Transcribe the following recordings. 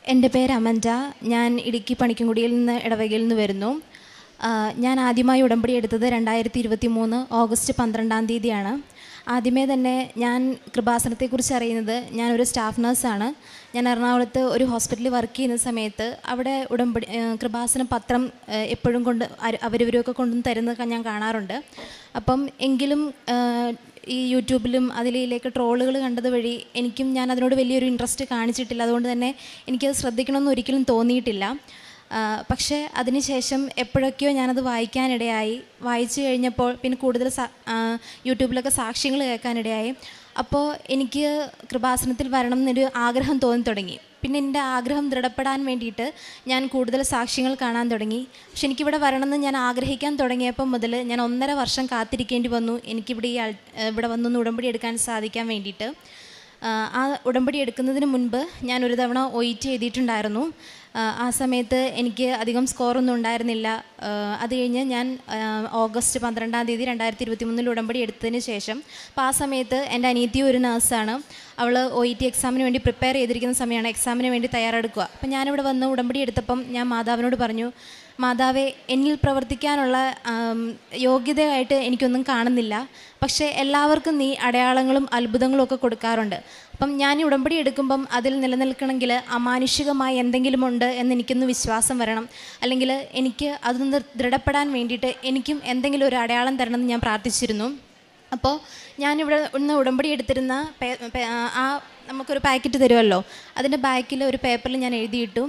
എൻ്റെ പേര് അമൻറ്റ. ഞാൻ ഇടുക്കി പണിക്കൻകുടിയിൽ നിന്ന് ഇടവകയിൽ നിന്ന് വരുന്നു. ഞാൻ ആദ്യമായി ഉടമ്പടി എടുത്തത് 2023 ഓഗസ്റ്റ് 12-ാം തീയതിയാണ്. ആദ്യമേ തന്നെ ഞാൻ കൃപാസനത്തെക്കുറിച്ച് അറിയുന്നത്, ഞാനൊരു സ്റ്റാഫ് നഴ്സാണ്. ഞാൻ എറണാകുളത്ത് ഒരു ഹോസ്പിറ്റലിൽ വർക്ക് ചെയ്യുന്ന സമയത്ത് അവിടെ കൃപാസനം പത്രം എപ്പോഴും അവരവരൊക്കെ കൊണ്ടുവന്ന് തരുന്നത് ഞാൻ കാണാറുണ്ട്. അപ്പം എങ്കിലും ഈ യൂട്യൂബിലും അതിലേക്ക് ട്രോളുകൾ കണ്ടത് വഴി ഞാൻ അതിനോട് വലിയൊരു ഇൻട്രസ്റ്റ് കാണിച്ചിട്ടില്ല. അതുകൊണ്ട് തന്നെ എനിക്കത് ശ്രദ്ധിക്കണമെന്ന് ഒരിക്കലും തോന്നിയിട്ടില്ല. പക്ഷേ അതിനുശേഷം എപ്പോഴൊക്കെയോ ഞാനത് വായിക്കാനിടയായി. വായിച്ചു കഴിഞ്ഞപ്പോൾ പിന്നെ കൂടുതൽ യൂട്യൂബിലൊക്കെ സാക്ഷ്യങ്ങൾ കേൾക്കാനിടയായി. അപ്പോൾ എനിക്ക് കൃപാസനത്തിൽ വരണം എന്നൊരു ആഗ്രഹം തോന്നി തുടങ്ങി. പിന്നെ എൻ്റെ ആഗ്രഹം ദൃഢപ്പെടാൻ വേണ്ടിയിട്ട് ഞാൻ കൂടുതൽ സാക്ഷ്യങ്ങൾ കാണാൻ തുടങ്ങി. പക്ഷെ എനിക്കിവിടെ വരണമെന്ന് ഞാൻ ആഗ്രഹിക്കാൻ തുടങ്ങിയപ്പം മുതൽ ഞാൻ 1.5 വർഷം കാത്തിരിക്കേണ്ടി വന്നു എനിക്കിവിടെ ഇവിടെ വന്നൊന്ന് ഉടമ്പടി എടുക്കാൻ സാധിക്കാൻ വേണ്ടിയിട്ട്. ആ ഉടമ്പടി എടുക്കുന്നതിന് മുൻപ് ഞാൻ ഒരു തവണ OET എഴുതിയിട്ടുണ്ടായിരുന്നു. ആ സമയത്ത് എനിക്ക് അധികം സ്കോറൊന്നും ഉണ്ടായിരുന്നില്ല. അത് കഴിഞ്ഞ് ഞാൻ ഓഗസ്റ്റ് 12-ാം തീയതി 2023 ഉടമ്പടി എടുത്തതിന് ശേഷം, അപ്പോൾ ആ സമയത്ത് എൻ്റെ അനിയത്തി ഒരു നഴ്സാണ്. അവൾ OET എക്സാമിന് വേണ്ടി പ്രിപ്പയർ ചെയ്തിരിക്കുന്ന സമയമാണ്, എക്സാമിന് വേണ്ടി തയ്യാറെടുക്കുക. അപ്പം ഞാനിവിടെ വന്ന് ഉടമ്പടി എടുത്തപ്പം ഞാൻ മാതാവിനോട് പറഞ്ഞു, മാതാവേ, എന്നിൽ പ്രവർത്തിക്കാനുള്ള യോഗ്യതയായിട്ട് എനിക്കൊന്നും കാണുന്നില്ല. പക്ഷേ എല്ലാവർക്കും നീ അടയാളങ്ങളും അത്ഭുതങ്ങളും ഒക്കെ കൊടുക്കാറുണ്ട്. അപ്പം ഞാൻ ഉടമ്പടി എടുക്കുമ്പം അതിൽ നിലനിൽക്കണമെങ്കിൽ അമാനുഷികമായി എന്തെങ്കിലും ഉണ്ട് എന്നെനിക്കൊന്ന് വിശ്വാസം വരണം. അല്ലെങ്കിൽ എനിക്ക് അതൊന്ന് ദൃഢപ്പെടാൻ വേണ്ടിയിട്ട് എനിക്കും എന്തെങ്കിലും ഒരു അടയാളം തരണമെന്ന് ഞാൻ പ്രാർത്ഥിച്ചിരുന്നു. അപ്പോൾ ഞാനിവിടെ ഒന്ന് ഉടമ്പടി എടുത്തിരുന്ന നമുക്കൊരു പാക്കറ്റ് തരുമല്ലോ, അതിൻ്റെ ബാക്കിൽ ഒരു പേപ്പറിൽ ഞാൻ എഴുതിയിട്ടു.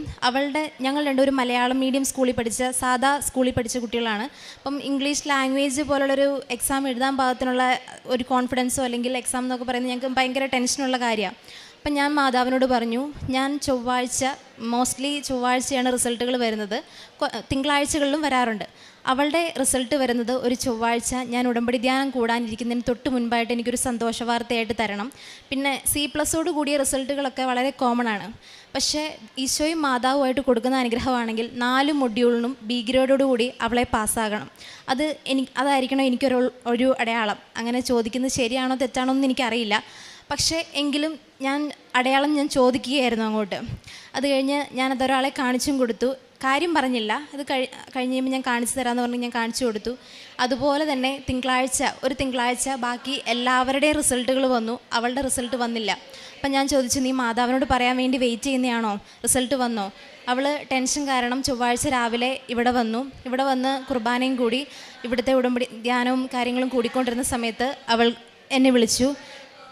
ഞങ്ങൾ രണ്ടുപേരും മലയാളം മീഡിയം സ്കൂളിൽ സാധാ സ്കൂളിൽ പഠിച്ച കുട്ടികളാണ്. അപ്പം ഇംഗ്ലീഷ് ലാംഗ്വേജ് പോലുള്ളൊരു എക്സാം എഴുതാൻ പാകത്തിനുള്ള ഒരു കോൺഫിഡൻസോ അല്ലെങ്കിൽ എക്സാം എന്നൊക്കെ പറയുന്നത് ഞങ്ങൾക്ക് ഭയങ്കര ടെൻഷനുള്ള കാര്യമാണ്. അപ്പം ഞാൻ മാതാവിനോട് പറഞ്ഞു, ഞാൻ മോസ്റ്റ്ലി ചൊവ്വാഴ്ചയാണ് റിസൾട്ടുകൾ വരുന്നത്, തിങ്കളാഴ്ചകളിലും വരാറുണ്ട്. അവളുടെ റിസൾട്ട് വരുന്നത് ഒരു ചൊവ്വാഴ്ച. ഞാൻ ഉടമ്പടി ധ്യാനം കൂടാനിരിക്കുന്നതിന് തൊട്ട് മുൻപായിട്ട് എനിക്കൊരു സന്തോഷ വാർത്തയായിട്ട് തരണം. പിന്നെ C+ കൂടിയ റിസൾട്ടുകളൊക്കെ വളരെ കോമൺ ആണ്. പക്ഷേ ഈശോയും മാതാവുമായിട്ട് കൊടുക്കുന്ന അനുഗ്രഹമാണെങ്കിൽ 4 മൊഡ്യൂളിനും B ഗ്രേഡോട് കൂടി അവളെ പാസ്സാകണം. അതായിരിക്കണം എനിക്കൊരു അടയാളം. അങ്ങനെ ചോദിക്കുന്നത് ശരിയാണോ തെറ്റാണോ എന്ന് എനിക്കറിയില്ല. പക്ഷേ എങ്കിലും അടയാളം ഞാൻ ചോദിക്കുകയായിരുന്നു അങ്ങോട്ട്. അത് കഴിഞ്ഞ് ഞാനതൊരാളെ കാണിച്ചും കൊടുത്തു. കാര്യം പറഞ്ഞില്ല. അത് കഴിഞ്ഞ് കഴിയുമ്പോൾ ഞാൻ കാണിച്ചു തരാമെന്ന് പറഞ്ഞ് ഞാൻ കാണിച്ചു കൊടുത്തു. അതുപോലെ തന്നെ ഒരു തിങ്കളാഴ്ച ബാക്കി എല്ലാവരുടെയും റിസൾട്ടുകൾ വന്നു. അവളുടെ റിസൾട്ട് വന്നില്ല. അപ്പം ഞാൻ ചോദിച്ചു, നീ മാതാവിനോട് പറയാൻ വേണ്ടി വെയിറ്റ് ചെയ്യുന്നതാണോ? റിസൾട്ട് വന്നോ? അവൾ ടെൻഷൻ കാരണം ചൊവ്വാഴ്ച രാവിലെ ഇവിടെ വന്ന് കുർബാനയും കൂടി ഇവിടുത്തെ ഉടമ്പടി ധ്യാനവും കാര്യങ്ങളും കൂടിക്കൊണ്ടിരുന്ന സമയത്ത് അവൾ എന്നെ വിളിച്ചു,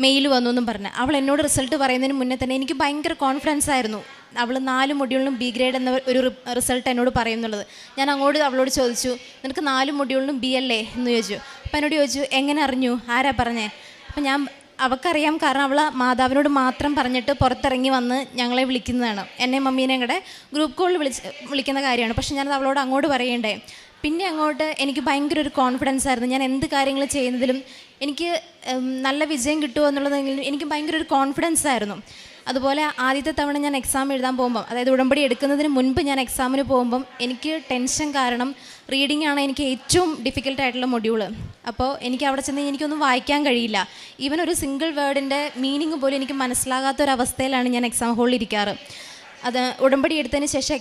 മെയിൽ വന്നു എന്നും പറഞ്ഞ്. അവൾ എന്നോട് റിസൾട്ട് പറയുന്നതിന് മുന്നേ തന്നെ എനിക്ക് ഭയങ്കര കോൺഫിഡൻസ് ആയിരുന്നു. അവൾ 4 മൊഡ്യൂളിനും B ഗ്രേഡ് എന്ന ഒരു റിസൾട്ട് എന്നോട് പറയുന്നുള്ളത്. ഞാൻ അവളോട് ചോദിച്ചു, നിനക്ക് 4 മൊഡ്യൂളിനും B അല്ലേ എന്ന് ചോദിച്ചു. അപ്പം എന്നോട് ചോദിച്ചു, എങ്ങനെ അറിഞ്ഞു, ആരാ പറഞ്ഞേ? അപ്പം അവൾക്കറിയാം, കാരണം അവൾ മാതാവിനോട് മാത്രം പറഞ്ഞിട്ട് പുറത്തിറങ്ങി വന്ന് ഞങ്ങളെ വിളിക്കുന്നതാണ്. എന്നെ മമ്മീനെയും കൂടെ ഗ്രൂപ്പ് കോളിൽ വിളിക്കുന്ന കാര്യമാണ്. പക്ഷെ ഞാനത് അവളോട് അങ്ങോട്ട് പറയണ്ടേ. പിന്നെ അങ്ങോട്ട് എനിക്ക് ഭയങ്കര ഒരു കോൺഫിഡൻസ് ആയിരുന്നു. ഞാൻ എന്ത് കാര്യങ്ങൾ ചെയ്യുന്നതിലും എനിക്ക് നല്ല വിജയം കിട്ടുമോ എന്നുള്ളതെങ്കിലും എനിക്ക് ഭയങ്കര ഒരു കോൺഫിഡൻസ് ആയിരുന്നു. അതുപോലെ ആദ്യത്തെ തവണ ഞാൻ എക്സാം എഴുതാൻ പോകുമ്പം, അതായത് ഉടമ്പടി എടുക്കുന്നതിന് മുൻപ് ഞാൻ എക്സാമിന് പോകുമ്പം എനിക്ക് ടെൻഷൻ കാരണം റീഡിംഗ് ആണ് എനിക്ക് ഏറ്റവും ഡിഫിക്കൽട്ടായിട്ടുള്ള മൊഡ്യൂള്. അപ്പോൾ എനിക്ക് അവിടെ ചെന്ന് എനിക്കൊന്നും വായിക്കാൻ കഴിയില്ല. ഈവൻ ഒരു സിംഗിൾ വേർഡിൻ്റെ മീനിങ് പോലും എനിക്ക് മനസ്സിലാകാത്തൊരവസ്ഥയിലാണ് ഞാൻ എക്സാം ഹോളിൽ ഇരിക്കാറ്. അത് ഉടമ്പടി എടുത്തതിന് ശേഷം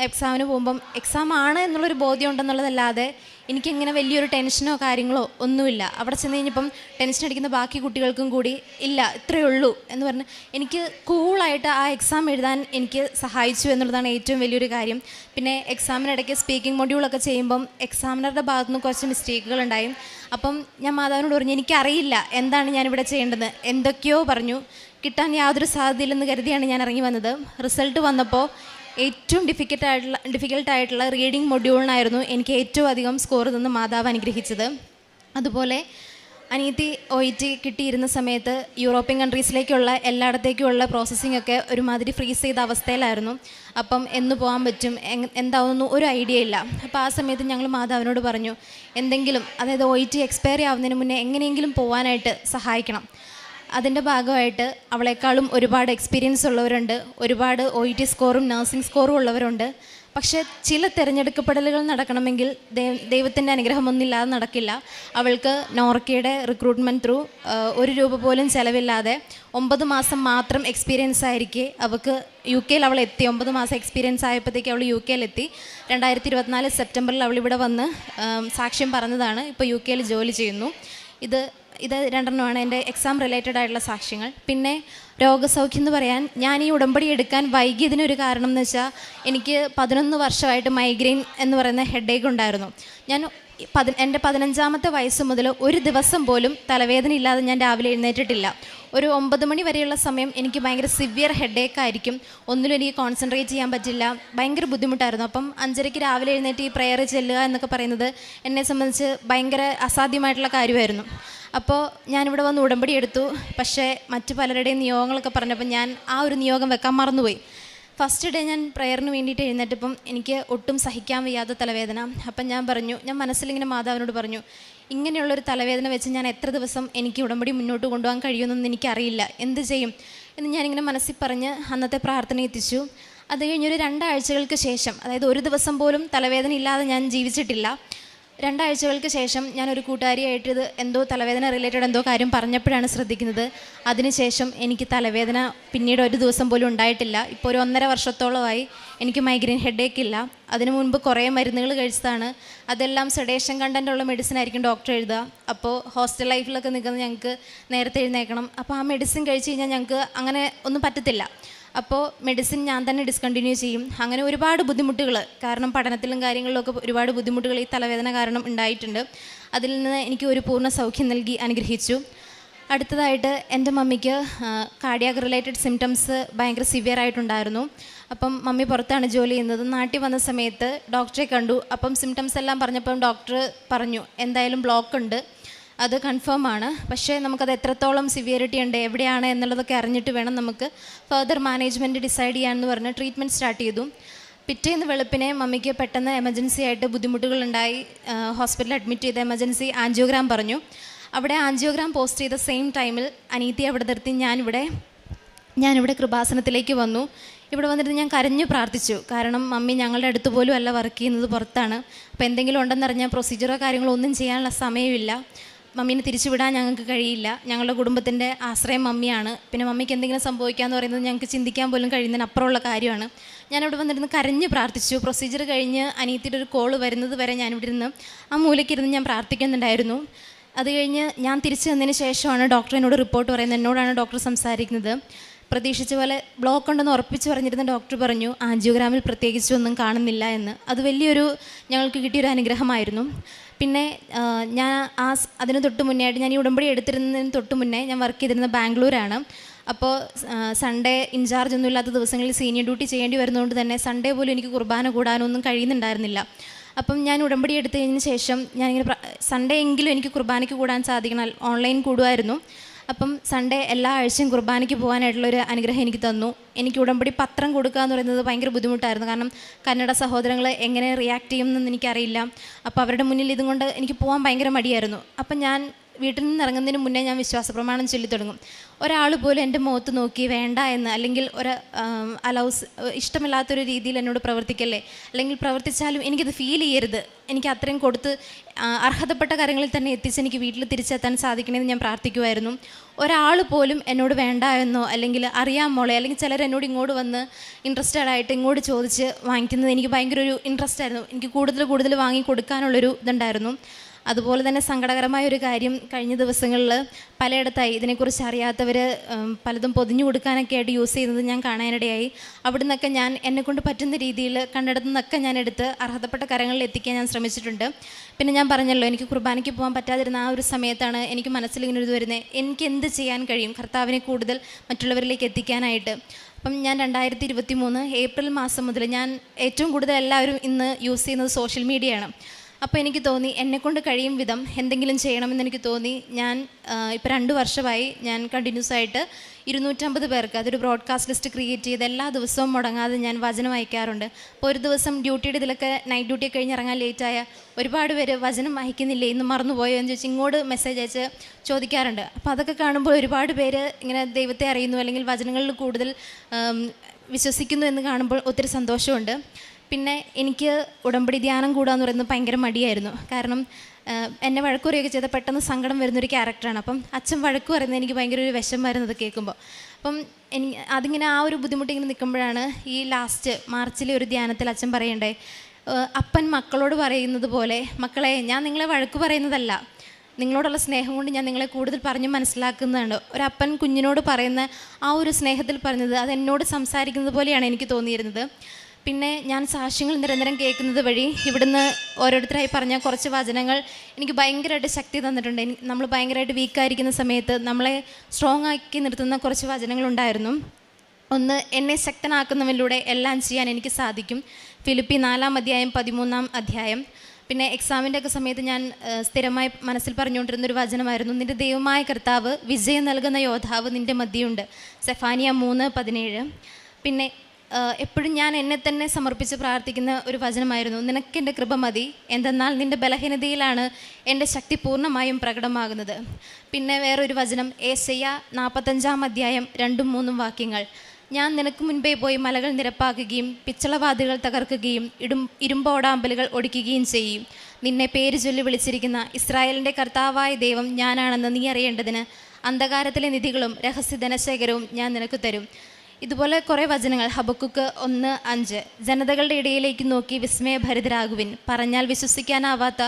എക്സാമിന് പോകുമ്പം എക്സാം ആണ് എന്നുള്ളൊരു ബോധ്യം ഉണ്ടെന്നുള്ളതല്ലാതെ എനിക്കിങ്ങനെ വലിയൊരു ടെൻഷനോ കാര്യങ്ങളോ ഒന്നുമില്ല. അവിടെ ചെന്ന് കഴിഞ്ഞപ്പം ടെൻഷൻ അടിക്കുന്ന ബാക്കി കുട്ടികൾക്കും കൂടി ഇല്ല, ഇത്രയേ ഉള്ളൂ എന്ന് പറഞ്ഞ് എനിക്ക് കൂളായിട്ട് ആ എക്സാം എഴുതാൻ എനിക്ക് സഹായിച്ചു എന്നുള്ളതാണ് ഏറ്റവും വലിയൊരു കാര്യം. പിന്നെ എക്സാമിനിടയ്ക്ക് സ്പീക്കിംഗ് മൊഡ്യൂളൊക്കെ ചെയ്യുമ്പം എക്സാമിനറുടെ ഭാഗത്തുനിന്ന് കുറച്ച് മിസ്റ്റേക്കുകൾ ഉണ്ടായി. അപ്പം ഞാൻ മാതാവിനോട് പറഞ്ഞു, എനിക്കറിയില്ല എന്താണ് ഞാനിവിടെ ചെയ്യേണ്ടത്. എന്തൊക്കെയോ പറഞ്ഞു, കിട്ടാൻ യാതൊരു സാധ്യതയില്ലെന്ന് കരുതിയാണ് ഞാൻ ഇറങ്ങി വന്നത്. റിസൾട്ട് വന്നപ്പോൾ ഏറ്റവും ഡിഫിക്കൽട്ടായിട്ടുള്ള റീഡിംഗ് മൊഡ്യൂളിനായിരുന്നു എനിക്ക് ഏറ്റവും അധികം സ്കോർ തന്ന് മാതാവ് അനുഗ്രഹിച്ചത്. അതുപോലെ അനിയത്തി OET കിട്ടിയിരുന്ന സമയത്ത് യൂറോപ്യൻ കൺട്രീസിലേക്കുള്ള എല്ലായിടത്തേക്കുമുള്ള പ്രോസസ്സിംഗ് ഒക്കെ ഒരുമാതിരി ഫ്രീസ് ചെയ്ത അവസ്ഥയിലായിരുന്നു. അപ്പം എന്ന് പോകാൻ പറ്റും, എന്താവുന്നു ഒരു ഐഡിയ ഇല്ല. അപ്പോൾ ആ സമയത്ത് ഞങ്ങൾ മാതാവിനോട് പറഞ്ഞു, എന്തെങ്കിലും, അതായത് OET എക്സ്പയറി ആവുന്നതിന് മുന്നേ എങ്ങനെയെങ്കിലും പോകാനായിട്ട് സഹായിക്കണം. അതിൻ്റെ ഭാഗമായിട്ട് അവളെക്കാളും ഒരുപാട് എക്സ്പീരിയൻസ് ഉള്ളവരുണ്ട്, ഒരുപാട് OET സ്കോറും നഴ്സിംഗ് സ്കോറും ഉള്ളവരുണ്ട്. പക്ഷേ ചില തിരഞ്ഞെടുക്കപ്പെടലുകൾ നടക്കണമെങ്കിൽ ദൈവത്തിൻ്റെ അനുഗ്രഹമൊന്നുമില്ലാതെ നടക്കില്ല. അവൾക്ക് നോർക്കയുടെ റിക്രൂട്ട്മെൻറ്റ് ത്രൂ 1 രൂപ പോലും ചിലവില്ലാതെ 9 മാസം മാത്രം എക്സ്പീരിയൻസ് ആയിരിക്കെ അവൾക്ക് UK അവൾ എത്തി. 9 മാസം എക്സ്പീരിയൻസ് ആയപ്പോഴത്തേക്ക് അവൾ UK എത്തി. 2024 സെപ്റ്റംബറിൽ അവളിവിടെ വന്ന് സാക്ഷ്യം പറഞ്ഞതാണ്. ഇപ്പോൾ UK ജോലി ചെയ്യുന്നു. ഇത് രണ്ടെണ്ണമാണ് എൻ്റെ എക്സാം റിലേറ്റഡ് ആയിട്ടുള്ള സാക്ഷ്യങ്ങൾ. പിന്നെ രോഗസൗഖ്യം എന്ന് പറയാൻ ഞാൻ ഈ ഉടമ്പടി എടുക്കാൻ വൈകിയതിനൊരു കാരണം എന്ന് വെച്ചാൽ എനിക്ക് 11 വർഷമായിട്ട് മൈഗ്രെയിൻ എന്ന് പറയുന്ന ഹെഡേക്ക് ഉണ്ടായിരുന്നു. ഞാൻ എൻ്റെ 15ാമത്തെ വയസ്സ് മുതൽ ഒരു ദിവസം പോലും തലവേദന ഇല്ലാതെ ഞാൻ രാവിലെ എഴുന്നേറ്റിട്ടില്ല. ഒരു 9 മണി വരെയുള്ള സമയം എനിക്ക് ഭയങ്കര സിവിയർ ഹെഡേക്ക് ആയിരിക്കും. ഒന്നിലും എനിക്ക് കോൺസെൻട്രേറ്റ് ചെയ്യാൻ പറ്റില്ല. ഭയങ്കര ബുദ്ധിമുട്ടായിരുന്നു. അപ്പം 5:30 രാവിലെ എഴുന്നേറ്റ് ഈ പ്രെയർ ചെല്ലുക എന്നൊക്കെ പറയുന്നത് എന്നെ സംബന്ധിച്ച് ഭയങ്കര അസാധ്യമായിട്ടുള്ള കാര്യമായിരുന്നു. അപ്പോൾ ഞാനിവിടെ വന്ന് ഉടമ്പടി എടുത്തു. പക്ഷേ മറ്റു പലരുടെയും നിയോഗങ്ങളൊക്കെ പറഞ്ഞപ്പോൾ ഞാൻ ആ ഒരു നിയോഗം വെക്കാൻ മറന്നുപോയി. ഫസ്റ്റ് ഡേ ഞാൻ പ്രെയറിന് വേണ്ടിയിട്ട് എഴുന്നേറ്റപ്പം എനിക്ക് ഒട്ടും സഹിക്കാൻ വയ്യാത്ത തലവേദന. അപ്പം ഞാൻ മനസ്സിലിങ്ങനെ മാതാവിനോട് പറഞ്ഞു, ഇങ്ങനെയുള്ളൊരു തലവേദന വെച്ച് ഞാൻ എത്ര ദിവസം എനിക്ക് ഉടമ്പടി മുന്നോട്ട് കൊണ്ടുപോകാൻ കഴിയുമെന്നൊന്നും എനിക്കറിയില്ല, എന്ത് ചെയ്യും എന്ന് ഞാനിങ്ങനെ മനസ്സിൽ പറഞ്ഞ് അന്നത്തെ പ്രാർത്ഥന എത്തിച്ചു. അത് കഴിഞ്ഞൊരു 2 ആഴ്ചകൾക്ക് ശേഷം, അതായത് ഒരു ദിവസം പോലും തലവേദന ഇല്ലാതെ ഞാൻ ജീവിച്ചിട്ടില്ല. 2 ആഴ്ചകൾക്ക് ശേഷം ഞാനൊരു കൂട്ടുകാരിയായിട്ട് ഇത് എന്തോ തലവേദന റിലേറ്റഡ് എന്തോ കാര്യം പറഞ്ഞപ്പോഴാണ് ശ്രദ്ധിക്കുന്നത്. അതിനുശേഷം എനിക്ക് തലവേദന പിന്നീട് ഒരു ദിവസം പോലും ഉണ്ടായിട്ടില്ല. ഇപ്പോൾ ഒരു 1.5 വർഷത്തോളമായി എനിക്ക് മൈഗ്രെയിൻ ഹെഡേക്ക് ഇല്ല. അതിനു മുൻപ് കുറേ മരുന്നുകൾ കഴിച്ചതാണ്. അതെല്ലാം സെഡേഷൻ കണ്ടൻ്റുള്ള മെഡിസിൻ ആയിരിക്കും ഡോക്ടർ എഴുതുക. അപ്പോൾ ഹോസ്റ്റൽ ലൈഫിലൊക്കെ നിൽക്കുന്ന ഞങ്ങൾക്ക് നേരത്തെ എഴുന്നേക്കണം. അപ്പോൾ ആ മെഡിസിൻ കഴിച്ച് കഴിഞ്ഞാൽ ഞങ്ങൾക്ക് അങ്ങനെ ഒന്നും പറ്റത്തില്ല. അപ്പോൾ മെഡിസിൻ ഞാൻ തന്നെ ഡിസ്കണ്ടിന്യൂ ചെയ്യും. അങ്ങനെ ഒരുപാട് ബുദ്ധിമുട്ടുകൾ, കാരണം പഠനത്തിലും കാര്യങ്ങളിലൊക്കെ ഒരുപാട് ബുദ്ധിമുട്ടുകൾ ഈ തലവേദന കാരണം ഉണ്ടായിട്ടുണ്ട്. അതിൽ നിന്ന് എനിക്ക് ഒരു പൂർണ്ണ സൗഖ്യം നൽകി അനുഗ്രഹിച്ചു. അടുത്തതായിട്ട് എൻ്റെ മമ്മിക്ക് കാർഡിയാക് റിലേറ്റഡ് സിംറ്റംസ് ഭയങ്കര സിവിയർ ആയിട്ടുണ്ടായിരുന്നു. അപ്പം മമ്മി പുറത്താണ് ജോലി ചെയ്യുന്നത്. നാട്ടിൽ വന്ന സമയത്ത് ഡോക്ടറെ കണ്ടു. അപ്പം സിംറ്റംസ് എല്ലാം പറഞ്ഞപ്പം ഡോക്ടർ പറഞ്ഞു, എന്തായാലും ബ്ലോക്ക് ഉണ്ട്, അത് കൺഫേം ആണ്. പക്ഷേ നമുക്കത് എത്രത്തോളം സിവിയറിറ്റി ഉണ്ട്, എവിടെയാണ് എന്നുള്ളതൊക്കെ അറിഞ്ഞിട്ട് വേണം നമുക്ക് ഫർദർ മാനേജ്മെൻറ്റ് ഡിസൈഡ് ചെയ്യാമെന്ന് പറഞ്ഞ് ട്രീറ്റ്മെൻറ്റ് സ്റ്റാർട്ട് ചെയ്തു. പിറ്റേന്ന് വെളുപ്പിനെ മമ്മിക്ക് പെട്ടെന്ന് എമർജൻസി ആയിട്ട് ബുദ്ധിമുട്ടുകളുണ്ടായി. ഹോസ്പിറ്റലിൽ അഡ്മിറ്റ് ചെയ്ത് എമർജൻസി ആൻജിയോഗ്രാം പറഞ്ഞു. അവിടെ ആൻജിയോഗ്രാം പോസ്റ്റ് ചെയ്ത സെയിം ടൈമിൽ അനീതി അവിടെ നിർത്തി ഞാനിവിടെ കൃപാസനത്തിലേക്ക് വന്നു. ഇവിടെ വന്നിട്ട് ഞാൻ കരഞ്ഞു പ്രാർത്ഥിച്ചു. കാരണം മമ്മി ഞങ്ങളുടെ അടുത്ത് പോലും അല്ല വർക്ക് ചെയ്യുന്നത്, പുറത്താണ്. അപ്പോൾ എന്തെങ്കിലും ഉണ്ടെന്നറിഞ്ഞാൽ പ്രൊസീജിയറോ കാര്യങ്ങളോ ഒന്നും ചെയ്യാനുള്ള സമയമില്ല. മമ്മീനെ തിരിച്ചുവിടാൻ ഞങ്ങൾക്ക് കഴിയില്ല. ഞങ്ങളുടെ കുടുംബത്തിൻ്റെ ആശ്രയം മമ്മിയാണ്. പിന്നെ മമ്മിക്ക് എന്തെങ്കിലും സംഭവിക്കാമെന്ന് പറയുന്നത് ഞങ്ങൾക്ക് ചിന്തിക്കാൻ പോലും കഴിയുന്നതിനപ്പുറമുള്ള കാര്യമാണ്. ഞാനിവിടെ വന്നിരുന്ന് കരഞ്ഞ് പ്രാർത്ഥിച്ചു. പ്രൊസീജിയർ കഴിഞ്ഞ് അനിയത്തിയുടെ ഒരു കോള് വരുന്നത് വരെ ഞാനിവിടെ ഇരുന്ന് ആ മൂലയ്ക്കിരുന്ന് ഞാൻ പ്രാർത്ഥിക്കുന്നുണ്ടായിരുന്നു. അത് കഴിഞ്ഞ് ഞാൻ തിരിച്ചു വന്നതിന് ശേഷമാണ് ഡോക്ടർ എന്നോട് റിപ്പോർട്ട് പറയുന്നത്. എന്നോടാണ് ഡോക്ടർ സംസാരിക്കുന്നത്. പ്രതീക്ഷിച്ച പോലെ ബ്ലോക്ക് ഉണ്ടെന്ന് ഉറപ്പിച്ച് പറഞ്ഞിരുന്ന ഡോക്ടർ പറഞ്ഞു ആൻജിയോഗ്രാമിൽ പ്രത്യേകിച്ചൊന്നും കാണുന്നില്ല എന്ന്. അത് വലിയൊരു ഞങ്ങൾക്ക് കിട്ടിയൊരു അനുഗ്രഹമായിരുന്നു. പിന്നെ ഞാൻ അതിന് തൊട്ട് മുന്നേ ആയിട്ട്, ഞാൻ ഈ ഉടമ്പടി എടുത്തിരുന്നതിന് തൊട്ട് മുന്നേ ഞാൻ വർക്ക് ചെയ്തിരുന്നത് ബാംഗ്ലൂരാണ്. അപ്പോൾ സൺഡേ ഇൻചാർജ് ഒന്നും ഇല്ലാത്ത ദിവസങ്ങളിൽ സീനിയർ ഡ്യൂട്ടി ചെയ്യേണ്ടി വരുന്നതുകൊണ്ട് തന്നെ സൺഡേ പോലും എനിക്ക് കുർബാന കൂടാനൊന്നും കഴിയുന്നുണ്ടായിരുന്നില്ല. അപ്പം ഞാൻ ഉടമ്പടി എടുത്തതിന് ശേഷം ഞാനിങ്ങനെ സൺഡേ എങ്കിലും എനിക്ക് കുർബാനയ്ക്ക് കൂടാൻ സാധിക്കണം. ഓൺലൈൻ കൂടുമായിരുന്നു. അപ്പം സൺഡേ എല്ലാ ആഴ്ചയും കുർബാനയ്ക്ക് പോകാനായിട്ടുള്ളൊരു അനുഗ്രഹം എനിക്ക് തന്നു. എനിക്ക് ഉടമ്പടി പത്രം കൊടുക്കുക എന്ന് പറയുന്നത് ഭയങ്കര ബുദ്ധിമുട്ടായിരുന്നു. കാരണം കന്നഡ സഹോദരങ്ങൾ എങ്ങനെ റിയാക്ട് ചെയ്യുമെന്നൊന്നും എനിക്കറിയില്ല. അപ്പോൾ അവരുടെ മുന്നിൽ ഇതും കൊണ്ട് എനിക്ക് പോകാൻ ഭയങ്കര മടിയായിരുന്നു. അപ്പം ഞാൻ വീട്ടിൽ നിന്ന് ഇറങ്ങുന്നതിന് മുന്നേ ഞാൻ വിശ്വാസ പ്രമാണം ചൊല്ലിത്തുടങ്ങും. ഒരാൾ പോലും എൻ്റെ മുഖത്ത് നോക്കി വേണ്ട എന്ന്, അല്ലെങ്കിൽ ഇഷ്ടമില്ലാത്തൊരു രീതിയിൽ എന്നോട് പ്രവർത്തിക്കല്ലേ, അല്ലെങ്കിൽ പ്രവർത്തിച്ചാലും എനിക്കത് ഫീൽ ചെയ്യരുത്, എനിക്ക് അത്രയും കൊടുത്ത് അർഹതപ്പെട്ട കാര്യങ്ങളിൽ തന്നെ എത്തിച്ച് എനിക്ക് വീട്ടിൽ തിരിച്ചെത്താൻ സാധിക്കണമെന്ന് ഞാൻ പ്രാർത്ഥിക്കുമായിരുന്നു. ഒരാൾ പോലും എന്നോട് വേണ്ട എന്നോ, അല്ലെങ്കിൽ അറിയാൻ മോളെ, അല്ലെങ്കിൽ ചിലർ എന്നോട് ഇങ്ങോട്ട് വന്ന് ഇൻട്രസ്റ്റഡ് ആയിട്ട് ഇങ്ങോട്ട് ചോദിച്ച് വാങ്ങിക്കുന്നത് എനിക്ക് ഭയങ്കര ഒരു ഇൻട്രസ്റ്റ് ആയിരുന്നു. എനിക്ക് കൂടുതൽ വാങ്ങി കൊടുക്കാനുള്ളൊരു ഇതുണ്ടായിരുന്നു. അതുപോലെ തന്നെ സങ്കടകരമായ ഒരു കാര്യം, കഴിഞ്ഞ ദിവസങ്ങളിൽ പലയിടത്തായി ഇതിനെക്കുറിച്ച് അറിയാത്തവർ പലതും പൊതിഞ്ഞു കൊടുക്കാനൊക്കെ ആയിട്ട് യൂസ് ചെയ്യുന്നത് ഞാൻ കാണാനിടയായി. അവിടെ നിന്നൊക്കെ ഞാൻ എന്നെക്കൊണ്ട് പറ്റുന്ന രീതിയിൽ കണ്ടിടത്തു നിന്നൊക്കെ ഞാൻ എടുത്ത് അർഹതപ്പെട്ട കരങ്ങളിൽ എത്തിക്കാൻ ഞാൻ ശ്രമിച്ചിട്ടുണ്ട്. പിന്നെ ഞാൻ പറഞ്ഞല്ലോ, എനിക്ക് കുർബാനയ്ക്ക് പോകാൻ പറ്റാതിരുന്ന ആ ഒരു സമയത്താണ് എനിക്ക് മനസ്സിലിങ്ങനെ ഇത് വരുന്നത്, എനിക്ക് എന്ത് ചെയ്യാൻ കഴിയും കർത്താവിനെ കൂടുതൽ മറ്റുള്ളവരിലേക്ക് എത്തിക്കാനായിട്ട്. അപ്പം ഞാൻ 2023 ഏപ്രിൽ മാസം മുതൽ ഞാൻ ഏറ്റവും കൂടുതൽ എല്ലാവരും ഇന്ന് യൂസ് ചെയ്യുന്നത് സോഷ്യൽ മീഡിയയാണ്. അപ്പോൾ എനിക്ക് തോന്നി എന്നെക്കൊണ്ട് കഴിയും വിധം എന്തെങ്കിലും ചെയ്യണമെന്ന് എനിക്ക് തോന്നി. ഞാൻ ഇപ്പോൾ 2 വർഷമായി ഞാൻ കണ്ടിന്യൂസ് ആയിട്ട് 250 പേർക്ക് അതൊരു ബ്രോഡ്കാസ്റ്റ് ലിസ്റ്റ് ക്രിയേറ്റ് ചെയ്ത് എല്ലാ ദിവസവും മുടങ്ങാതെ ഞാൻ വചനം വായിക്കാറുണ്ട്. അപ്പോൾ ഒരു ദിവസം ഡ്യൂട്ടിയുടെ ഇതിലൊക്കെ നൈറ്റ് ഡ്യൂട്ടി കഴിഞ്ഞ് ഇറങ്ങാൻ ലേറ്റായ ഒരുപാട് പേര് വചനം വായിക്കുന്നില്ലേ, ഇന്ന് മറന്നുപോയോ എന്ന് ചോദിച്ച് ഇങ്ങോട്ട് മെസ്സേജ് അയച്ച് ചോദിക്കാറുണ്ട്. അപ്പോൾ അതൊക്കെ കാണുമ്പോൾ ഒരുപാട് പേര് ഇങ്ങനെ ദൈവത്തെ അറിയുന്നു, അല്ലെങ്കിൽ വചനങ്ങളിൽ കൂടുതൽ വിശ്വസിക്കുന്നു എന്ന് കാണുമ്പോൾ ഒത്തിരി സന്തോഷമുണ്ട്. പിന്നെ എനിക്ക് ഉടമ്പടി ധ്യാനം കൂടാന്ന് പറയുന്നത് ഭയങ്കര മടിയായിരുന്നു. കാരണം എന്നെ വഴക്ക് പറയുകയൊക്കെ ചെയ്താൽ പെട്ടെന്ന് സങ്കടം വരുന്നൊരു ക്യാരക്ടറാണ്. അപ്പം അച്ഛൻ വഴക്ക് പറയുന്നത് എനിക്ക് ഭയങ്കര ഒരു വിഷം വരുന്നത് കേൾക്കുമ്പോൾ. അപ്പം അതിങ്ങനെ ആ ഒരു ബുദ്ധിമുട്ടിങ്ങനെ നിൽക്കുമ്പോഴാണ് ഈ ലാസ്റ്റ് മാർച്ചിലെ ഒരു ധ്യാനത്തിൽ അച്ഛൻ പറയണ്ടേ, അപ്പൻ മക്കളോട് പറയുന്നത് പോലെ, മക്കളെ ഞാൻ നിങ്ങളെ വഴക്ക് പറയുന്നതല്ല, നിങ്ങളോടുള്ള സ്നേഹം കൊണ്ട് ഞാൻ നിങ്ങളെ കൂടുതൽ പറഞ്ഞ് മനസ്സിലാക്കുന്നതാണ്. ഒരപ്പൻ കുഞ്ഞിനോട് പറയുന്ന ആ ഒരു സ്നേഹത്തിൽ പറഞ്ഞത് അത് എന്നോട് സംസാരിക്കുന്നത് പോലെയാണ് എനിക്ക് തോന്നിയിരുന്നത്. പിന്നെ ഞാൻ സാക്ഷ്യങ്ങൾ നിരന്തരം കേൾക്കുന്നത് വഴി ഇവിടുന്ന് ഓരോരുത്തരായി പറഞ്ഞ കുറച്ച് വചനങ്ങൾ എനിക്ക് ഭയങ്കരമായിട്ട് ശക്തി തന്നിട്ടുണ്ട്. നമ്മൾ ഭയങ്കരമായിട്ട് വീക്കായിരിക്കുന്ന സമയത്ത് നമ്മളെ സ്ട്രോങ് ആക്കി നിർത്തുന്ന കുറച്ച് വചനങ്ങളുണ്ടായിരുന്നു. ഒന്ന്, എന്നെ ശക്തനാക്കുന്നവനിലൂടെ എല്ലാം ചെയ്യാൻ എനിക്ക് സാധിക്കും. ഫിലിപ്പി 4:13. പിന്നെ എക്സാമിൻ്റെ ഒക്കെ സമയത്ത് ഞാൻ സ്ഥിരമായി മനസ്സിൽ പറഞ്ഞുകൊണ്ടിരുന്നൊരു വചനമായിരുന്നു, നിൻ്റെ ദൈവമായ കർത്താവ് വിജയം നൽകുന്ന യോദ്ധാവ് നിൻ്റെ മധ്യയുണ്ട്. സെഫാനിയ 3:17. പിന്നെ എപ്പോഴും ഞാൻ എന്നെ തന്നെ സമർപ്പിച്ച് പ്രാർത്ഥിക്കുന്ന ഒരു വചനമായിരുന്നു, നിനക്കെൻ്റെ കൃപ മതി, എന്തെന്നാൽ നിൻ്റെ ബലഹീനതയിലാണ് എൻ്റെ ശക്തി പൂർണ്ണമായും പ്രകടമാകുന്നത്. പിന്നെ വേറൊരു വചനം, ഏശയ്യ 45:2-3 ഞാൻ നിനക്ക് മുൻപേ പോയി മലകൾ നിരപ്പാക്കുകയും പിച്ചളവാതിലുകൾ തകർക്കുകയും ഇരുമ്പോടാമ്പലുകൾ ഒടിക്കുകയും ചെയ്യും. നിന്നെ പേര് ചൊല്ലി വിളിച്ചിരിക്കുന്ന ഇസ്രായേലിൻ്റെ കർത്താവായ ദൈവം ഞാനാണെന്ന് നീ അറിയേണ്ടതിന് അന്ധകാരത്തിലെ നിധികളും രഹസ്യ ധനശേഖരവും ഞാൻ നിനക്ക് തരും. ഇതുപോലെ കുറേ വചനങ്ങൾ. ഹബക്കുക്ക് 1:5 ജനതകളുടെ ഇടയിലേക്ക് നോക്കി വിസ്മയഭരിതരാകുവിൻ, പറഞ്ഞാൽ വിശ്വസിക്കാനാവാത്ത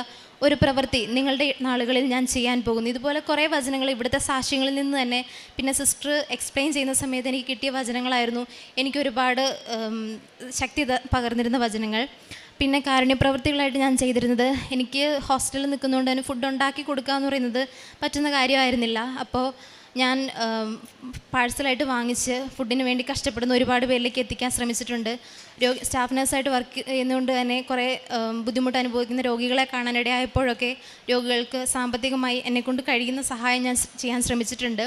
ഒരു പ്രവൃത്തി നിങ്ങളുടെ നാളുകളിൽ ഞാൻ ചെയ്യാൻ പോകുന്നു. ഇതുപോലെ കുറേ വചനങ്ങൾ ഇവിടുത്തെ സാക്ഷ്യങ്ങളിൽ നിന്ന് തന്നെ, പിന്നെ സിസ്റ്റർ എക്സ്പ്ലെയിൻ ചെയ്യുന്ന സമയത്ത് എനിക്ക് കിട്ടിയ വചനങ്ങളായിരുന്നു എനിക്കൊരുപാട് ശക്തി പകർന്നിരുന്ന വചനങ്ങൾ. പിന്നെ കാരുണ്യപ്രവൃത്തികളായിട്ട് ഞാൻ ചെയ്തിരുന്നത്, എനിക്ക് ഹോസ്റ്റലിൽ നിൽക്കുന്നതുകൊണ്ട് തന്നെ ഫുഡ് ഉണ്ടാക്കി കൊടുക്കുക എന്ന് പറയുന്നത് പറ്റുന്ന കാര്യമായിരുന്നില്ല. അപ്പോൾ ഞാൻ പാഴ്സലായിട്ട് വാങ്ങിച്ച് ഫുഡിന് വേണ്ടി കഷ്ടപ്പെടുന്ന ഒരുപാട് പേരിലേക്ക് എത്തിക്കാൻ ശ്രമിച്ചിട്ടുണ്ട്. സ്റ്റാഫ് നഴ്സായിട്ട് വർക്ക് ചെയ്യുന്നതുകൊണ്ട് തന്നെ കുറേ ബുദ്ധിമുട്ട് അനുഭവിക്കുന്ന രോഗികളെ കാണാനിടയായപ്പോഴൊക്കെ രോഗികൾക്ക് സാമ്പത്തികമായി എന്നെക്കൊണ്ട് കഴിയുന്ന സഹായം ഞാൻ ചെയ്യാൻ ശ്രമിച്ചിട്ടുണ്ട്.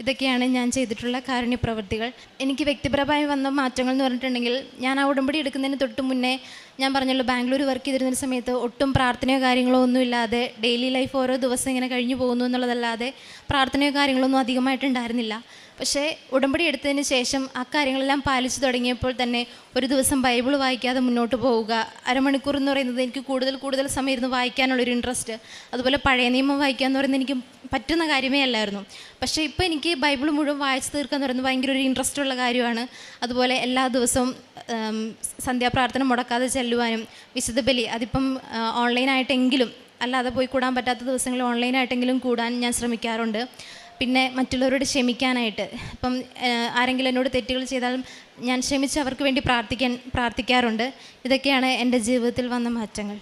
ഇതൊക്കെയാണ് ഞാൻ ചെയ്തിട്ടുള്ള കാരുണ്യപ്രവൃത്തികൾ. എനിക്ക് വ്യക്തിപരമായി വന്ന മാറ്റങ്ങൾ എന്ന് പറഞ്ഞിട്ടുണ്ടെങ്കിൽ, ഞാൻ ആ ഉടമ്പടി എടുക്കുന്നതിന് തൊട്ട് മുന്നേ ഞാൻ പറഞ്ഞല്ലോ, ബാംഗ്ലൂർ വർക്ക് ചെയ്തിരുന്ന സമയത്ത് ഒട്ടും പ്രാർത്ഥനയോ കാര്യങ്ങളോ ഒന്നുമില്ലാതെ ഡെയിലി ലൈഫ് ഓരോ ദിവസം ഇങ്ങനെ കഴിഞ്ഞു പോകുന്നു എന്നുള്ളതല്ലാതെ പ്രാർത്ഥനയോ കാര്യങ്ങളൊന്നും അധികമായിട്ടുണ്ടായിരുന്നില്ല. പക്ഷേ ഉടമ്പടി എടുത്തതിന് ശേഷം ആ കാര്യങ്ങളെല്ലാം പാലിച്ചു തുടങ്ങിയപ്പോൾ തന്നെ ഒരു ദിവസം ബൈബിൾ വായിക്കാതെ മുന്നോട്ട് പോവുക, അരമണിക്കൂർ എന്ന് പറയുന്നത് എനിക്ക് കൂടുതൽ സമയം ഇരുന്ന് വായിക്കാനുള്ളൊരു ഇൻട്രസ്റ്റ്, അതുപോലെ പഴയ നിയമം വായിക്കുക എന്ന് പറയുന്നത് എനിക്ക് പറ്റുന്ന കാര്യമേ അല്ലായിരുന്നു. പക്ഷേ ഇപ്പോൾ എനിക്ക് ബൈബിൾ മുഴുവൻ വായിച്ച് തീർക്കുക എന്ന് പറയുന്നത് ഭയങ്കര ഒരു ഇൻട്രസ്റ്റ് ഉള്ള കാര്യമാണ്. അതുപോലെ എല്ലാ ദിവസവും സന്ധ്യാപ്രാർത്ഥന മുടക്കാതെ ചെല്ലുവാനും, വിശുദ്ധ ബലി അതിപ്പം ഓൺലൈനായിട്ടെങ്കിലും, അല്ലാതെ പോയി കൂടാൻ പറ്റാത്ത ദിവസങ്ങളിൽ ഓൺലൈനായിട്ടെങ്കിലും കൂടാൻ ഞാൻ ശ്രമിക്കാറുണ്ട്. പിന്നെ മറ്റുള്ളവരോട് ക്ഷമിക്കാനായിട്ട്, ഇപ്പം ആരെങ്കിലും എന്നോട് തെറ്റുകൾ ചെയ്താലും ഞാൻ ക്ഷമിച്ച് അവർക്ക് വേണ്ടി പ്രാർത്ഥിക്കാറുണ്ട്. ഇതൊക്കെയാണ് എൻ്റെ ജീവിതത്തിൽ വന്ന മാറ്റങ്ങൾ.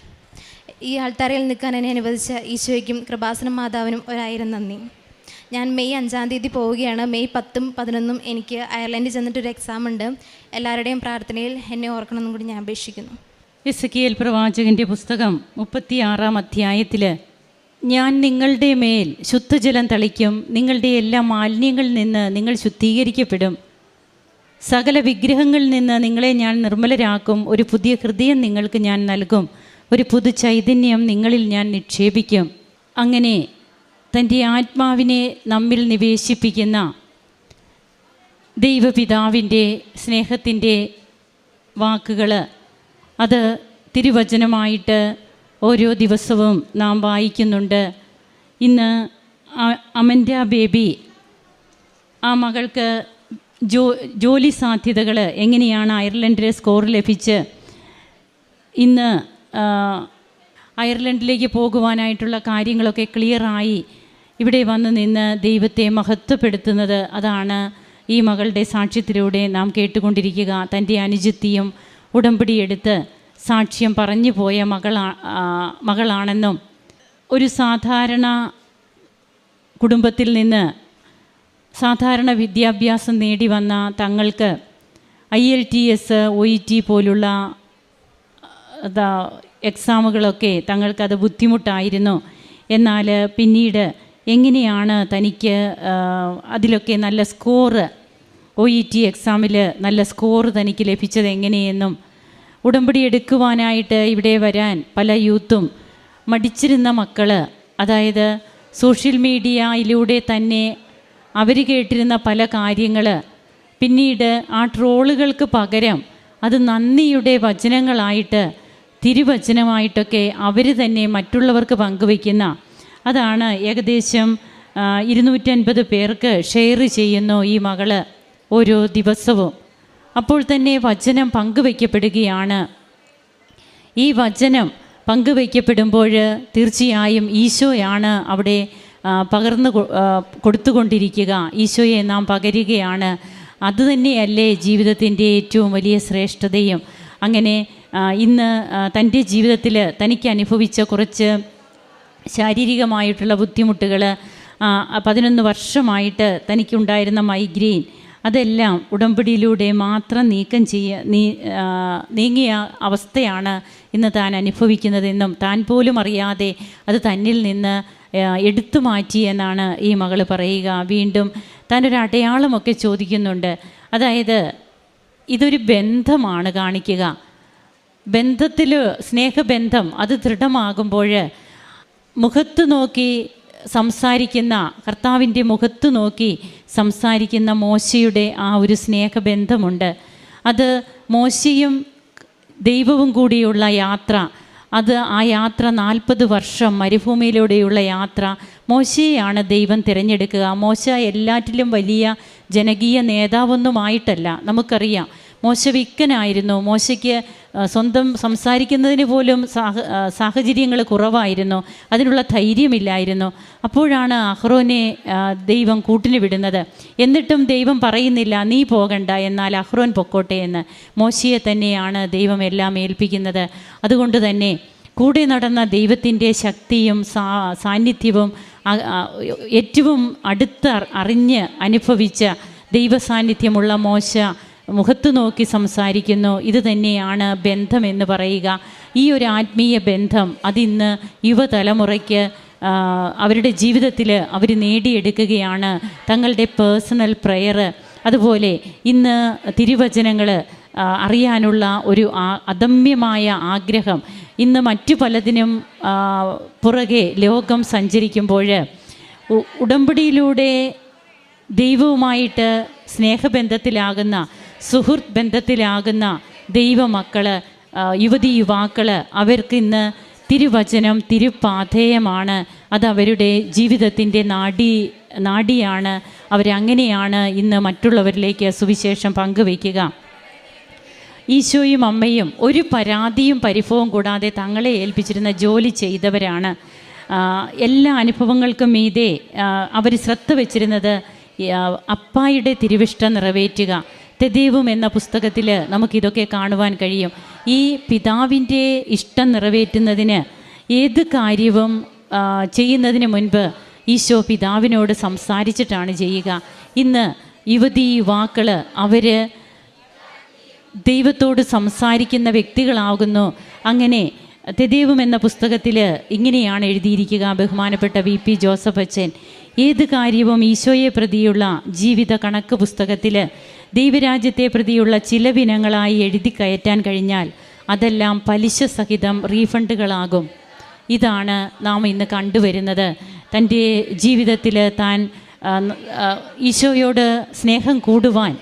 ഈ ആൾത്താരയിൽ നിൽക്കാൻ എന്നെ അനുവദിച്ച ഈശോയ്ക്കും കൃപാസന മാതാവിനും 1000 നന്ദി. ഞാൻ മെയ് 5 പോവുകയാണ്. മെയ് 10ഉം 11ഉം എനിക്ക് അയർലൻഡിൽ ചെന്നിട്ടൊരു എക്സാം ഉണ്ട്. എല്ലാവരുടെയും പ്രാർത്ഥനയിൽ എന്നെ ഓർക്കണമെന്നും കൂടി ഞാൻ അപേക്ഷിക്കുന്നു. എസെക്കിയേൽ പ്രവാചകൻ്റെ പുസ്തകം 36 ഞാൻ നിങ്ങളുടെ മേൽ ശുദ്ധജലം തളിക്കും, നിങ്ങളുടെ എല്ലാ മാലിന്യങ്ങളിൽ നിന്ന് നിങ്ങൾ ശുദ്ധീകരിക്കപ്പെടും, സകല വിഗ്രഹങ്ങളിൽ നിന്ന് നിങ്ങളെ ഞാൻ നിർമ്മലരാക്കും, ഒരു പുതിയ ഹൃദയം നിങ്ങൾക്ക് ഞാൻ നൽകും, ഒരു പുതു ചൈതന്യം നിങ്ങളിൽ ഞാൻ നിക്ഷേപിക്കും. അങ്ങനെ തൻ്റെ ആത്മാവിനെ നമ്മിൽ നിവേശിപ്പിക്കുന്ന ദൈവപിതാവിൻ്റെ സ്നേഹത്തിൻ്റെ വാക്കുകൾ, അത് തിരുവചനമായിട്ട് ഓരോ ദിവസവും നാം വായിക്കുന്നുണ്ട്. ഇന്ന് അമൻഡ ബേബി, ആ മകൾക്ക് ജോലി സാധ്യതകൾ എങ്ങനെയാണ് അയർലൻഡിലെ സ്കോർ ലഭിച്ച് ഇന്ന് അയർലൻഡിലേക്ക് പോകുവാനായിട്ടുള്ള കാര്യങ്ങളൊക്കെ ക്ലിയറായി ഇവിടെ വന്ന് നിന്ന് ദൈവത്തെ മഹത്വപ്പെടുത്തുന്നത്, അതാണ് ഈ മകളുടെ സാക്ഷ്യത്തിലൂടെ നാം കേട്ടുകൊണ്ടിരിക്കുക. തൻ്റെ അനുജത്തിയും ഉടമ്പടിയെടുത്ത് സാക്ഷ്യം പറഞ്ഞു പോയ മകളാണെന്നും ഒരു സാധാരണ കുടുംബത്തിൽ നിന്ന് സാധാരണ വിദ്യാഭ്യാസം നേടി വന്ന തങ്ങൾക്ക് IELTS OET പോലുള്ള എക്സാമുകളൊക്കെ തങ്ങൾക്കത് ബുദ്ധിമുട്ടായിരുന്നു. എന്നാൽ പിന്നീട് എങ്ങനെയാണ് തനിക്ക് അതിലൊക്കെ നല്ല സ്കോറ്, OET എക്സാമിൽ നല്ല സ്കോർ തനിക്ക് ലഭിച്ചത് എങ്ങനെയെന്നും, ഉടമ്പടി എടുക്കുവാനായിട്ട് ഇവിടെ വരാൻ പല യൂത്തും മടിച്ചിരുന്ന മക്കൾ, അതായത് സോഷ്യൽ മീഡിയയിലൂടെ തന്നെ അവർ കേട്ടിരുന്ന പല കാര്യങ്ങൾ പിന്നീട് ആ ട്രോളുകൾക്ക് പകരം അത് നന്ദിയുടെ വചനങ്ങളായിട്ട് തിരുവചനമായിട്ടൊക്കെ അവർ തന്നെ മറ്റുള്ളവർക്ക് പങ്കുവയ്ക്കുന്ന, അതാണ് ഏകദേശം 250 പേർക്ക് ഷെയർ ചെയ്യുന്നു ഈ മകള് ഓരോ ദിവസവും. അപ്പോൾ തന്നെ വചനം പങ്കുവയ്ക്കപ്പെടുകയാണ്. ഈ വചനം പങ്കുവയ്ക്കപ്പെടുമ്പോൾ തീർച്ചയായും ഈശോയാണ് അവിടെ പകർന്നു കൊടുത്തുകൊണ്ടിരിക്കുക. ഈശോയെ നാം പകരുകയാണ്. അതുതന്നെയല്ലേ ജീവിതത്തിൻ്റെ ഏറ്റവും വലിയ ശ്രേഷ്ഠതയും. അങ്ങനെ ഇന്ന് തൻ്റെ ജീവിതത്തിൽ തനിക്ക് അനുഭവിച്ച കുറച്ച് ശാരീരികമായിട്ടുള്ള ബുദ്ധിമുട്ടുകൾ, 11 വർഷമായിട്ട് തനിക്കുണ്ടായിരുന്ന മൈഗ്രെയിൻ, അതെല്ലാം ഉടമ്പടിയിലൂടെ മാത്രം നീങ്ങിയ അവസ്ഥയാണ് ഇന്ന് താൻ അനുഭവിക്കുന്നതെന്നും താൻ പോലും അറിയാതെ അത് തന്നിൽ നിന്ന് എടുത്തു മാറ്റി എന്നാണ് ഈ മകൾ പറയുക. വീണ്ടും താനൊരു അടയാളമൊക്കെ ചോദിക്കുന്നുണ്ട്. അതായത് ഇതൊരു ബന്ധമാണ് കാണിക്കുക. ബന്ധത്തിൽ സ്നേഹബന്ധം അത് ദൃഢമാകുമ്പോൾ മുഖത്ത് നോക്കി സംസാരിക്കുന്ന, കർത്താവിൻ്റെ മുഖത്ത് നോക്കി സംസാരിക്കുന്ന മോശയുടെ ആ ഒരു സ്നേഹബന്ധമുണ്ട്. അത് മോശയും ദൈവവും കൂടിയുള്ള യാത്ര, ആ യാത്ര 40 വർഷം മരുഭൂമിയിലൂടെയുള്ള യാത്ര മോശയെയാണ് ദൈവം തിരഞ്ഞെടുക്കുക. മോശ എല്ലാറ്റിലും വലിയ ജനകീയ നേതാവൊന്നുമായിട്ടല്ല. നമുക്കറിയാം മോശ വിക്കനായിരുന്നു. മോശയ്ക്ക് സ്വന്തം സംസാരിക്കുന്നതിന് പോലും സാഹചര്യങ്ങൾ കുറവായിരുന്നു. അതിനുള്ള ധൈര്യമില്ലായിരുന്നു. അപ്പോഴാണ് അഹ്റോനെ ദൈവം കൂട്ടിന് വിടുന്നത്. എന്നിട്ടും ദൈവം പറയുന്നില്ല നീ പോകണ്ട, എന്നാൽ അഹ്റോൻ പൊക്കോട്ടെ എന്ന്. മോശയെ തന്നെയാണ് ദൈവം എല്ലാം ഏൽപ്പിക്കുന്നത്. അതുകൊണ്ട് തന്നെ കൂടെ നടന്ന ദൈവത്തിൻ്റെ ശക്തിയും സാന്നിധ്യവും ഏറ്റവും അടുത്ത് അറിഞ്ഞ് അനുഭവിച്ച ദൈവസാന്നിധ്യമുള്ള മോശ മുഖത്ത് നോക്കി സംസാരിക്കുന്നു. ഇത് തന്നെയാണ് ബന്ധമെന്ന് പറയുക. ഈ ഒരു ആത്മീയ ബന്ധം അതിന്ന് യുവതലമുറയ്ക്ക് അവരുടെ ജീവിതത്തിൽ അവർ നേടിയെടുക്കുകയാണ്. തങ്ങളുടെ പേഴ്സണൽ പ്രയർ, അതുപോലെ ഇന്ന് തിരുവചനങ്ങൾ അറിയാനുള്ള ഒരു അദമ്യമായ ആഗ്രഹം. ഇന്ന് മറ്റു പലതിനും പുറകെ ലോകം സഞ്ചരിക്കുമ്പോൾ ഉടമ്പടിയിലൂടെ ദൈവവുമായിട്ട് സ്നേഹബന്ധത്തിലാകുന്ന, സുഹൃത്ത് ബന്ധത്തിലാകുന്ന ദൈവമക്കൾ, യുവതി യുവാക്കൾ, അവർക്കിന്ന് തിരുവചനം തിരുപാഥേയമാണ്. അത് അവരുടെ ജീവിതത്തിൻ്റെ നാഡിയാണ്. അവരങ്ങനെയാണ് ഇന്ന് മറ്റുള്ളവരിലേക്ക് സുവിശേഷം പങ്കുവയ്ക്കുക. ഈശോയും അമ്മയും ഒരു പരാതിയും പരിഭവവും കൂടാതെ തങ്ങളെ ഏൽപ്പിച്ചിരുന്ന ജോലി ചെയ്തവരാണ്. എല്ലാ അനുഭവങ്ങൾക്കും മീതെ അവർ ശ്രദ്ധ വച്ചിരുന്നത് അപ്പായുടെ തിരുവിഷ്ടം നിറവേറ്റുക. തെദേവും എന്ന പുസ്തകത്തിൽ നമുക്കിതൊക്കെ കാണുവാൻ കഴിയും. ഈ പിതാവിൻ്റെ ഇഷ്ടം നിറവേറ്റുന്നതിന് ഏത് കാര്യവും ചെയ്യുന്നതിന് മുൻപ് ഈശോ പിതാവിനോട് സംസാരിച്ചിട്ടാണ് ചെയ്യുക. ഇന്ന് യുവതി യുവാക്കൾ അവർ ദൈവത്തോട് സംസാരിക്കുന്ന വ്യക്തികളാകുന്നു. അങ്ങനെ തെദേവും എന്ന പുസ്തകത്തിൽ ഇങ്ങനെയാണ് എഴുതിയിരിക്കുക. ബഹുമാനപ്പെട്ട VP ജോസഫ് അച്ഛൻ ഏത് കാര്യവും ഈശോയെ പ്രതിയുള്ള ജീവിത കണക്ക് പുസ്തകത്തിൽ ദൈവരാജ്യത്തെ പ്രതിയുള്ള ചിലവിനങ്ങളായി എഴുതി കയറ്റാൻ കഴിഞ്ഞാൽ അതെല്ലാം പലിശ സഹിതം റീഫണ്ടുകളാകും. ഇതാണ് നാം ഇന്ന് കണ്ടുവരുന്നത്. തൻ്റെ ജീവിതത്തിൽ താൻ ഈശോയോട് സ്നേഹം കൂടുവാൻ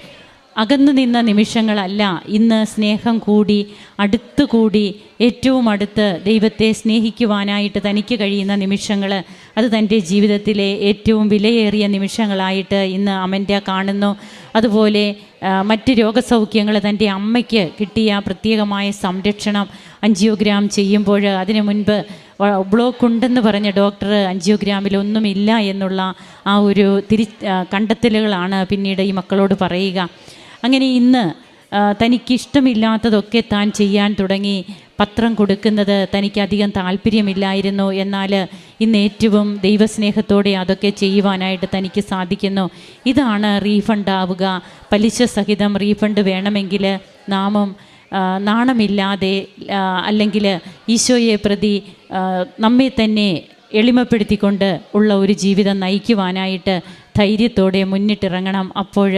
അകന്നു നിന്ന നിമിഷങ്ങളല്ല, ഇന്ന് സ്നേഹം കൂടി അടുത്തുകൂടി ഏറ്റവും അടുത്ത് ദൈവത്തെ സ്നേഹിക്കുവാനായിട്ട് തനിക്ക് കഴിയുന്ന നിമിഷങ്ങൾ, അത് തൻ്റെ ജീവിതത്തിലെ ഏറ്റവും വിലയേറിയ നിമിഷങ്ങളായിട്ട് ഇന്ന് അമൻഡ കാണുന്നു. അതുപോലെ മറ്റ് രോഗസൗഖ്യങ്ങൾ, തൻ്റെ അമ്മയ്ക്ക് കിട്ടിയ പ്രത്യേകമായ സംരക്ഷണം, ആൻജിയോഗ്രാം ചെയ്യുമ്പോൾ അതിനു മുൻപ് ബ്ലോക്ക് ഉണ്ടെന്ന് പറഞ്ഞ ഡോക്ടർ ആൻജിയോഗ്രാമിലൊന്നുമില്ല എന്നുള്ള ആ ഒരു കണ്ടെത്തലുകളാണ് പിന്നീട് ഈ മക്കളോട് പറയുക. അങ്ങനെ ഇന്ന് തനിക്കിഷ്ടമില്ലാത്തതൊക്കെ താൻ ചെയ്യാൻ തുടങ്ങി. പത്രം കൊടുക്കുന്നത് തനിക്കധികം താല്പര്യമില്ലായിരുന്നു, എന്നാൽ ഇന്ന് ഏറ്റവും ദൈവസ്നേഹത്തോടെ അതൊക്കെ ചെയ്യുവാനായിട്ട് തനിക്ക് സാധിക്കുന്നു. ഇതാണ് റീഫണ്ടാവുക. പലിശ സഹിതം റീഫണ്ട് വേണമെങ്കിൽ നാമും നാണമില്ലാതെ, അല്ലെങ്കിൽ ഈശോയെ പ്രതി നമ്മെ തന്നെ എളിമപ്പെടുത്തിക്കൊണ്ട് ഉള്ള ഒരു ജീവിതം നയിക്കുവാനായിട്ട് ധൈര്യത്തോടെ മുന്നിട്ടിറങ്ങണം. അപ്പോൾ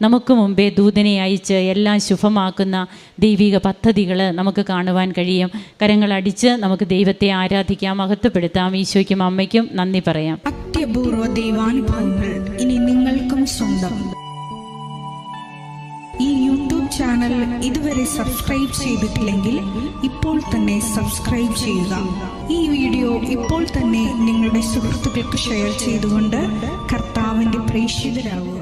നമുക്ക് മുമ്പേ ദൂതനെ അയച്ച് എല്ലാം ശുഭമാക്കുന്ന ദൈവിക പദ്ധതികൾ നമുക്ക് കാണുവാൻ കഴിയും. കരങ്ങളടിച്ച് നമുക്ക് ദൈവത്തെ ആരാധിക്കാം, മഹത്വപ്പെടുത്താം. ഈശോയ്ക്കും അമ്മയ്ക്കും നന്ദി പറയാം. അത്യപൂർവ ദൈവാനുഭവങ്ങൾ ഇനി നിങ്ങൾക്കും സ്വന്തം. ഈ യൂട്യൂബ് ചാനൽ ഇതുവരെ സബ്സ്ക്രൈബ് ചെയ്തിട്ടില്ലെങ്കിൽ ഇപ്പോൾ തന്നെ സബ്സ്ക്രൈബ് ചെയ്യുക. ഈ വീഡിയോ ഇപ്പോൾ തന്നെ നിങ്ങളുടെ സുഹൃത്തുക്കൾക്ക് ഷെയർ ചെയ്തുകൊണ്ട് കർത്താവിൻ്റെ പ്രേക്ഷിതരാകുക.